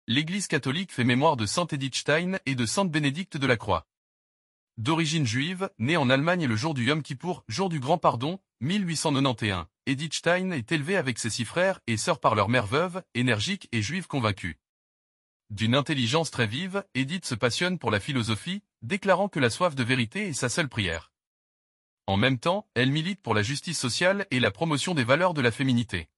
L'Église catholique fait mémoire de sainte Edith Stein et de sainte Bénédicte de la Croix. D'origine juive, née en Allemagne le jour du Yom Kippour, jour du Grand Pardon, 1891, Edith Stein est élevée avec ses 6 frères et sœurs par leur mère veuve, énergique et juive convaincue. D'une intelligence très vive, Edith se passionne pour la philosophie, déclarant que la soif de vérité est sa seule prière. En même temps, elle milite pour la justice sociale et la promotion des valeurs de la féminité.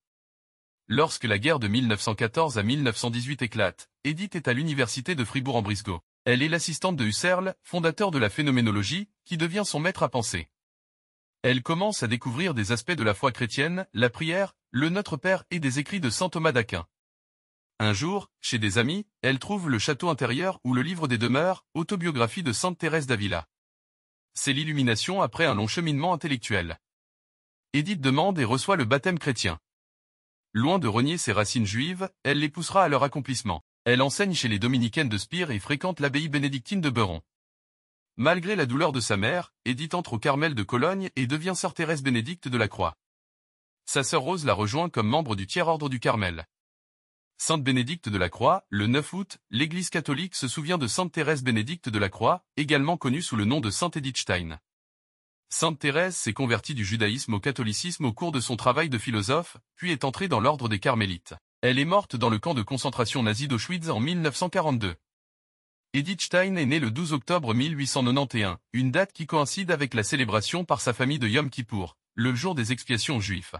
Lorsque la guerre de 1914 à 1918 éclate, Edith est à l'université de Fribourg-en-Brisgau. Elle est l'assistante de Husserl, fondateur de la phénoménologie, qui devient son maître à penser. Elle commence à découvrir des aspects de la foi chrétienne, la prière, le Notre Père et des écrits de saint Thomas d'Aquin. Un jour, chez des amis, elle trouve le château intérieur ou le livre des demeures, autobiographie de sainte Thérèse d'Avila. C'est l'illumination après un long cheminement intellectuel. Edith demande et reçoit le baptême chrétien. Loin de renier ses racines juives, elle les poussera à leur accomplissement. Elle enseigne chez les dominicaines de Spire et fréquente l'abbaye bénédictine de Beuron. Malgré la douleur de sa mère, Edith entre au Carmel de Cologne et devient sœur Thérèse Bénédicte de la Croix. Sa sœur Rose la rejoint comme membre du tiers-ordre du Carmel. Sainte Bénédicte de la Croix, le 9 août, l'Église catholique se souvient de sainte Thérèse Bénédicte de la Croix, également connue sous le nom de sainte Edith Stein. Sainte Thérèse s'est convertie du judaïsme au catholicisme au cours de son travail de philosophe, puis est entrée dans l'ordre des Carmélites. Elle est morte dans le camp de concentration nazi d'Auschwitz en 1942. Edith Stein est née le 12 octobre 1891, une date qui coïncide avec la célébration par sa famille de Yom Kippour, le jour des expiations aux Juifs.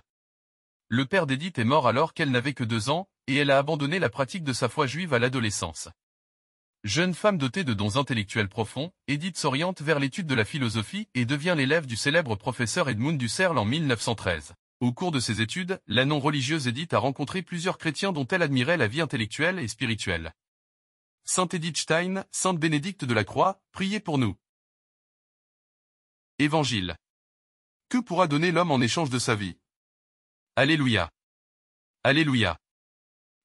Le père d'Edith est mort alors qu'elle n'avait que 2 ans, et elle a abandonné la pratique de sa foi juive à l'adolescence. Jeune femme dotée de dons intellectuels profonds, Edith s'oriente vers l'étude de la philosophie et devient l'élève du célèbre professeur Edmund Husserl en 1913. Au cours de ses études, la non-religieuse Edith a rencontré plusieurs chrétiens dont elle admirait la vie intellectuelle et spirituelle. Sainte Edith Stein, sainte Bénédicte de la Croix, priez pour nous. Évangile. Que pourra donner l'homme en échange de sa vie? Alléluia. Alléluia.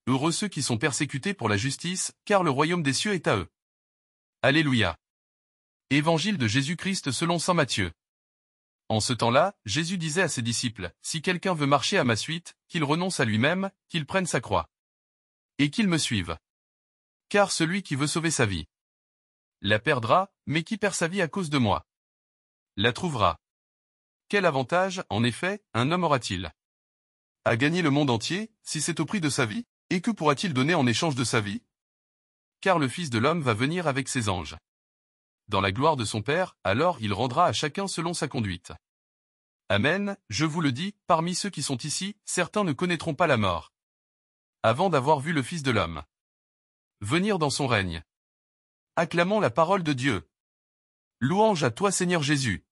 Heureux ceux qui sont persécutés pour la justice, car le royaume des cieux est à eux. Alléluia. Évangile de Jésus-Christ selon saint Matthieu. En ce temps-là, Jésus disait à ses disciples, « Si quelqu'un veut marcher à ma suite, qu'il renonce à lui-même, qu'il prenne sa croix. Et qu'il me suive. Car celui qui veut sauver sa vie la perdra, mais qui perd sa vie à cause de moi la trouvera. Quel avantage, en effet, un homme aura-t-il à gagner le monde entier, si c'est au prix de sa vie? Et que pourra-t-il donner en échange de sa vie? Car le Fils de l'homme va venir avec ses anges. Dans la gloire de son Père, alors il rendra à chacun selon sa conduite. Amen, je vous le dis, parmi ceux qui sont ici, certains ne connaîtront pas la mort, avant d'avoir vu le Fils de l'homme venir dans son règne. Acclamons la parole de Dieu. Louange à toi Seigneur Jésus.